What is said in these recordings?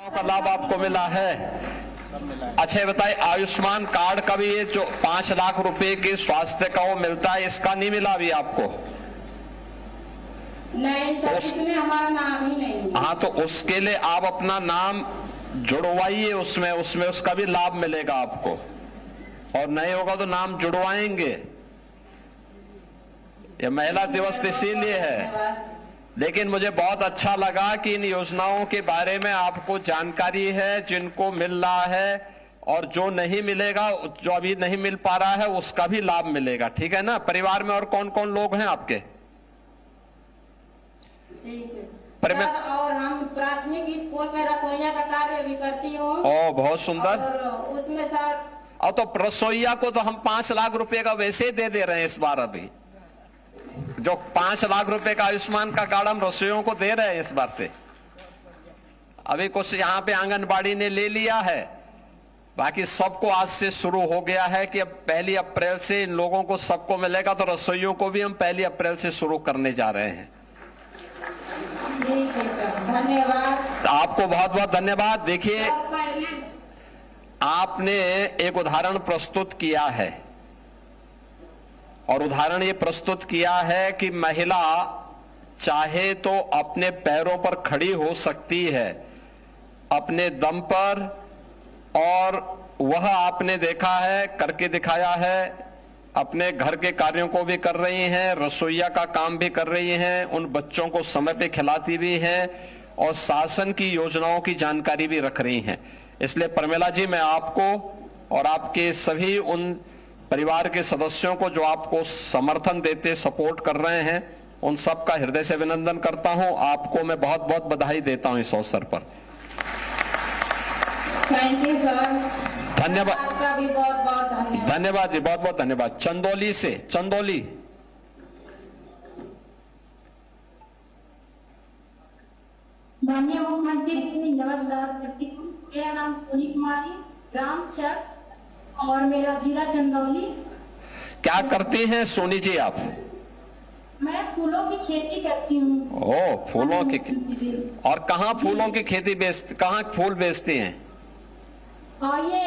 का लाभ आपको मिला है? अच्छा बताइए, आयुष्मान कार्ड का भी ये जो 5 लाख रुपए के स्वास्थ्य का वो मिलता है, इसका नहीं मिला अभी आपको? नहीं सर, इसमें हमारा नाम ही नहीं है। हाँ, तो उसके लिए आप अपना नाम जुड़वाइए उसमें उसका भी लाभ मिलेगा आपको। और नहीं होगा तो नाम जुड़वाएंगे। ये महिला दिवस इसीलिए है। लेकिन मुझे बहुत अच्छा लगा कि इन योजनाओं के बारे में आपको जानकारी है, जिनको मिल रहा है, और जो नहीं मिलेगा, जो अभी नहीं मिल पा रहा है, उसका भी लाभ मिलेगा। ठीक है ना? परिवार में और कौन कौन लोग हैं आपके? सर, और हम प्राथमिक स्कूल में रसोइया का कार्य भी करती हूँ। ओ, बहुत सुंदर। और उसमें सर, और तो रसोइया को तो हम 5 लाख रुपए का वैसे ही दे रहे हैं इस बार। अभी जो 5 लाख रुपए का आयुष्मान का कार्ड हम रसोइयों को दे रहे हैं इस बार से। अभी कुछ यहाँ पे आंगनबाड़ी ने ले लिया है, बाकी सबको आज से शुरू हो गया है कि अब 1 अप्रैल से इन लोगों को सबको मिलेगा। तो रसोइयों को भी हम 1 अप्रैल से शुरू करने जा रहे हैं। धन्यवाद आपको बहुत बहुत धन्यवाद। देखिए, आपने एक उदाहरण प्रस्तुत किया है, और उदाहरण ये प्रस्तुत किया है कि महिला चाहे तो अपने पैरों पर खड़ी हो सकती है, अपने दम पर, और वह आपने देखा है, करके दिखाया है। अपने घर के कार्यों को भी कर रही हैं, रसोइया का काम भी कर रही हैं, उन बच्चों को समय पे खिलाती भी हैं, और शासन की योजनाओं की जानकारी भी रख रही हैं। इसलिए प्रमिला जी, मैं आपको और आपके सभी उन परिवार के सदस्यों को जो आपको समर्थन देते, सपोर्ट कर रहे हैं, उन सब का हृदय से अभिनंदन करता हूं। आपको मैं बहुत बहुत बधाई देता हूं इस अवसर पर। Thank you sir. धन्यवाद। आपका भी बहुत बहुत धन्यवाद। धन्यवाद जी, बहुत बहुत धन्यवाद। चंदौली से, चंदौली। माननीय मुख्यमंत्री, नमस्कार करती हूँ। मेरा नाम सोनी कुमारी, ग्राम चक, और मेरा जिला चंदौली। क्या करती हैं सोनी जी आप? मैं फूलों की खेती करती हूँ। ओ, फूलों की। और कहाँ फूलों की खेती कहाँ फूल बेचती हैं? और ये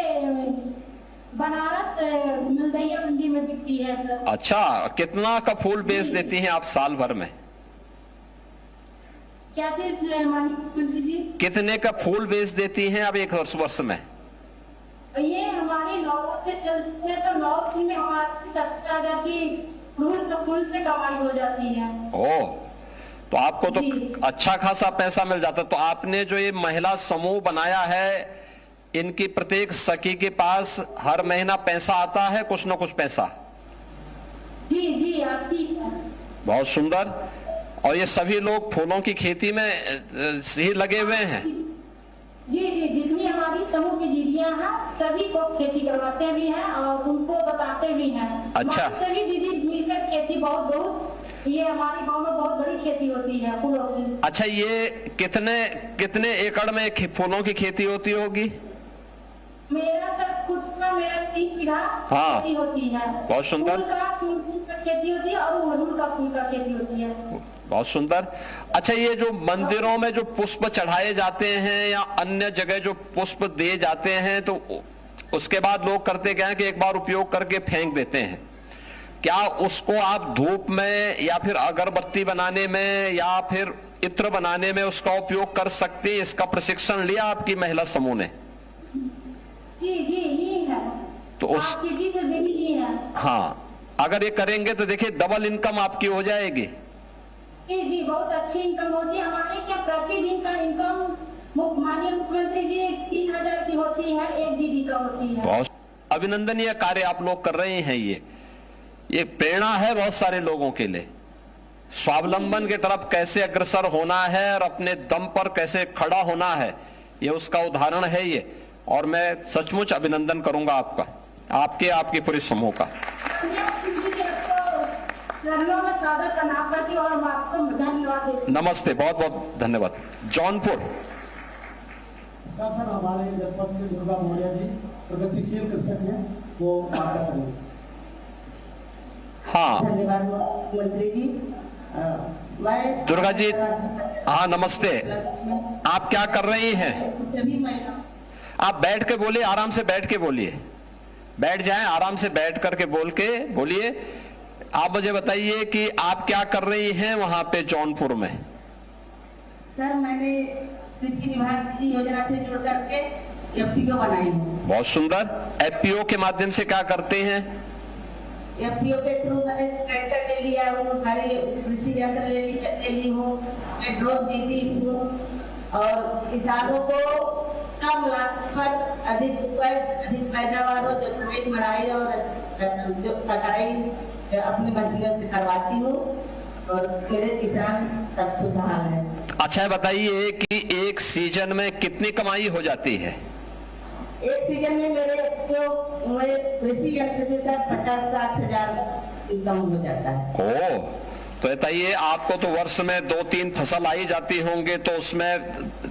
बनारस मिलदैया मंडी में बिकती है सर। अच्छा, कितना का फूल बेच देती हैं आप साल भर में? क्या चीज माननीय मुख्यमंत्री जी? कितने का फूल बेच देती हैं अब एक वर्ष में? ये हमारी 9 से चलती है, तो 9 में हमारी 17,000 की फूल से कमाई हो जाती है। ओ, तो आपको तो अच्छा खासा पैसा मिल जाता। तो आपने जो ये महिला समूह बनाया है, इनकी प्रत्येक सखी के पास हर महीना पैसा आता है, कुछ न कुछ पैसा? जी जी, आती है। बहुत सुंदर। और ये सभी लोग फूलों की खेती में ही लगे हुए हैं? जी जी, जितनी हमारी समूह की दीदियां हैं, सभी को खेती करवाते भी हैं और उनको बताते भी हैं। अच्छा। सभी दीदी मिलकर खेती बहुत ये हमारे गांव में बहुत बड़ी खेती होती है फूलों की। अच्छा, ये कितने एकड़ में फूलों की खेती होती होगी? मेरा सर खुद का, मेरा 3 बीघा हाँ, खेती होती है। बहुत सुंदर। फूल का खेती होती है और अड़हुल का फूल का खेती होती है। बहुत सुंदर। अच्छा, ये जो मंदिरों में जो पुष्प चढ़ाए जाते हैं या अन्य जगह जो पुष्प दिए जाते हैं, तो उसके बाद लोग करते क्या है कि एक बार उपयोग करके फेंक देते हैं। क्या उसको आप धूप में या फिर अगरबत्ती बनाने में या फिर इत्र बनाने में उसका उपयोग कर सकते हैं? इसका प्रशिक्षण लिया आपकी महिला समूह ने? जी जी, ये है। तो उस सिटी से भी ये है। हाँ, अगर ये करेंगे तो देखिए डबल इनकम आपकी हो जाएगी। जी जी, बहुत अच्छी इनकम होती है हमारे। क्या प्रतिदिन का इनकम माननीय मुख्यमंत्री जी 3,000 की होती है, एक दीदी का होती है। बहुत अभिनंदनीय कार्य आप लोग कर रहे हैं। ये प्रेरणा है बहुत सारे लोगों के लिए। स्वावलंबन की तरफ कैसे अग्रसर होना है और अपने दम पर कैसे खड़ा होना है, ये उसका उदाहरण है ये। और मैं सचमुच अभिनंदन करूंगा आपका, आपकी पूरी समूह का। नमस्ते, बहुत बहुत धन्यवाद। जौनपुर। सर, हमारे जनपद से दुर्गा मौर्य जी प्रगतिशील कृषक हैं, वो बात करेंगे। हाँ, धन्यवाद मंत्री जी। मैं दुर्गा जी, हाँ नमस्ते, आप क्या कर रही हैं? सभी महिलाओं आप बैठ के बोलिए, आराम से बैठ के बोलिए, बैठ जाएं, आराम से बैठ करके बोलिए। आप मुझे बताइए कि आप क्या कर रही हैं वहां पे जौनपुर में? सर, मैंने कृषि विभाग की योजना से जुड़ करके एफपीओ बनाई हूँ। बहुत सुंदर। एफपीओ के माध्यम से क्या करते हैं? एफपीओ के थ्रू मैंने ट्रैक्टर ले लिया हूँ, सारे कृषि यंत्र ले ली हूँ, मैं ड्रोन दीदी हूँ और किसानों को कम लागत पर अधिक पैदावार हो, जोताई मड़ाई और जो कटाई अपनी मशीनों से करवाती हूँ और मेरे किसान सब खुशहाल है। अच्छा बताइए कि एक सीजन में कितनी कमाई हो जाती है? एक सीजन में मेरे कृषि यंत्र से सर 50-60 हजार इनकम हो जाता है। ओ, तो बताइए, आपको तो वर्ष में 2-3 फसल आई जाती होंगे, तो उसमें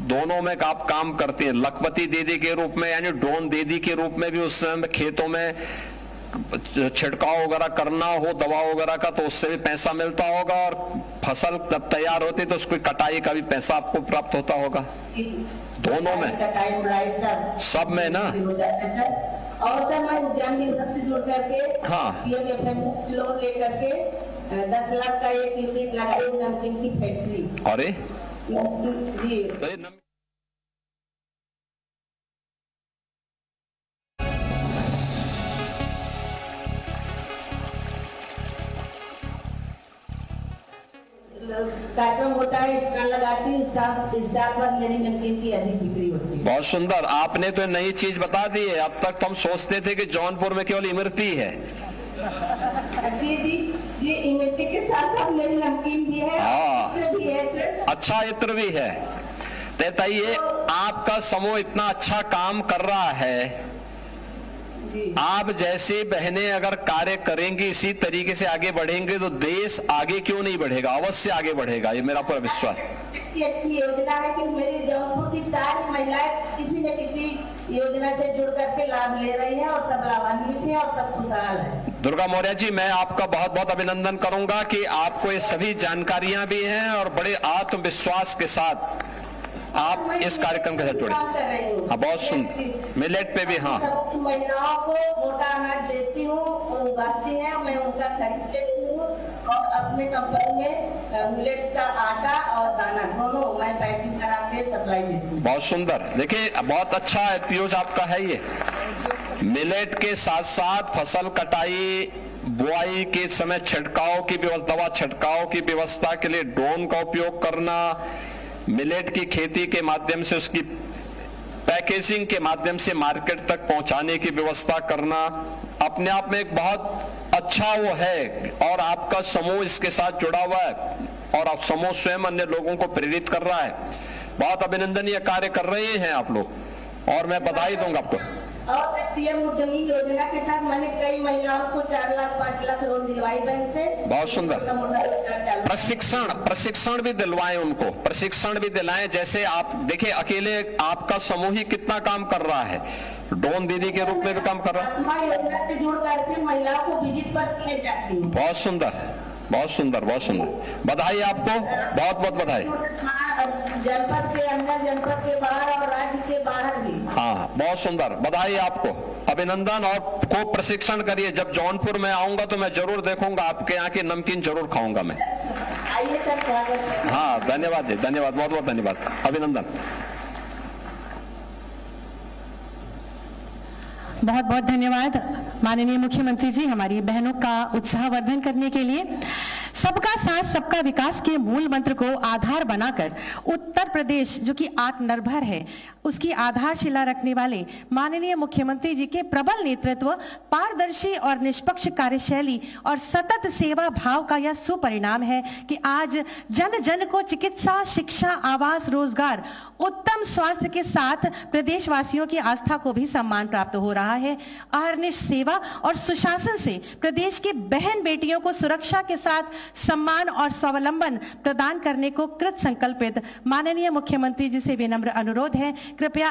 दोनों में आप काम करती हैं, लखपति दीदी के रूप में यानी ड्रोन दीदी के रूप में भी उस समय खेतों में छिड़काव वगैरह करना हो दवा वगैरह का, तो उससे भी पैसा मिलता होगा, और फसल जब तैयार होती तो उसकी कटाई का भी पैसा आपको प्राप्त होता होगा, दोनों में, कटाई बुड़ाई सब में ना? हो जाता है सर। और सर मैं उद्यान विभाग से जुड़ करके हाँ। लोन ले करके 10 लाख का एक यूनिट लगाई नमकीन की फैक्ट्री। अरे जी, कार्यक्रम होता है, स्टॉल लगाती हूँ, स्टॉल पर मेरी नमकीन की अधिक बिक्री होती है। बहुत सुंदर, आपने तो नई चीज बता दी है। अब तक तो हम सोचते थे कि जौनपुर में केवल इमरती है। जी जी जी, इमरती के साथ साथ मेरी नमकीन भी है, हाँ। भी है सर। अच्छा इत्र भी है। बताइए, आपका समूह इतना अच्छा काम कर रहा है, आप जैसी बहनें अगर कार्य करेंगी, इसी तरीके से आगे बढ़ेंगे, तो देश आगे क्यों नहीं बढ़ेगा? अवश्य आगे बढ़ेगा, ये मेरा पूरा विश्वास। अच्छी योजना है कि मेरी जौनपुर की सारी महिलाएं किसी न किसी योजना से जुड़ करके लाभ ले रही हैं और सब लाभान्वित हैं और सब खुशहाल है। दुर्गा मौर्य जी, मैं आपका बहुत बहुत अभिनंदन करूंगा कि आपको ये सभी जानकारियां भी हैं और बड़े आत्मविश्वास के साथ आप इस कार्यक्रम के साथ जुड़े। हाँ, बहुत सुंदर। मिलेट पे भी, हाँ, महिलाओं को मोटा अनाज देती हूँ, उगाती हैं, मैं उनका खरीद लेती हूँ और अपने कंपनी में मिलेट का आटा और दाना दोनों मैं पैकिंग करा के सप्लाई देती हूँ। बहुत सुंदर। देखिए, बहुत अच्छा एफपीओ आपका है ये। मिलेट के साथ साथ फसल कटाई बुआई के समय छिड़काव की व्यवस्था, दवा छिड़काव की व्यवस्था के लिए ड्रोन का उपयोग करना, मिलेट की खेती के माध्यम से उसकी पैकेजिंग के माध्यम से मार्केट तक पहुंचाने की व्यवस्था करना, अपने आप में एक बहुत अच्छा वो है। और आपका समूह इसके साथ जुड़ा हुआ है और आप समूह स्वयं अन्य लोगों को प्रेरित कर रहा है। बहुत अभिनंदनीय कार्य कर रहे हैं आप लोग, और मैं बधाई दूंगा आपको। और सीएम उद्यमी योजना के तहत मैंने कई महिलाओं को 4 लाख 5 लाख लोन दिलवाई बैंक से। बहुत सुंदर। प्रशिक्षण भी दिलवाएं, उनको प्रशिक्षण भी दिलाएं। जैसे आप देखिए, अकेले आपका समूह ही कितना काम कर रहा है, ड्रोन दीदी के रूप में भी काम कर रहा है। योजना से जुड़ करके महिलाओं को विजिट पर किए जाती हूँ। बहुत सुंदर, बहुत सुंदर, बहुत सुंदर। बधाई आपको, बहुत बहुत बधाई। जनपद के अंदर, जनपद के बाहर और राज्य के बाहर भी। हाँ, बहुत सुंदर, बधाई आपको, अभिनंदन। और को प्रशिक्षण करिए। जब जौनपुर में आऊंगा तो मैं जरूर देखूंगा, आपके यहाँ की नमकीन जरूर खाऊंगा मैं। आइए सर, स्वागत है। हाँ, धन्यवाद जी, धन्यवाद, बहुत बहुत धन्यवाद, अभिनंदन। बहुत बहुत धन्यवाद माननीय मुख्यमंत्री जी, हमारी बहनों का उत्साहवर्धन करने के लिए। सबका साथ सबका विकास के मूल मंत्र को आधार बनाकर उत्तर प्रदेश जो कि आत्मनिर्भर है, उसकी आधारशिला रखने वाले माननीय मुख्यमंत्री जी के प्रबल नेतृत्व, पारदर्शी और निष्पक्ष कार्यशैली और सतत सेवा भाव का यह सुपरिणाम है कि आज जन जन को चिकित्सा, शिक्षा, आवास, रोजगार, उत्तम स्वास्थ्य के साथ प्रदेशवासियों की आस्था को भी सम्मान प्राप्त हो रहा है। अहर्निश सेवा और सुशासन से प्रदेश की बहन बेटियों को सुरक्षा के साथ सम्मान और स्वावलंबन प्रदान करने को कृत संकल्पित माननीय मुख्यमंत्री जी से विनम्र अनुरोध है, कृपया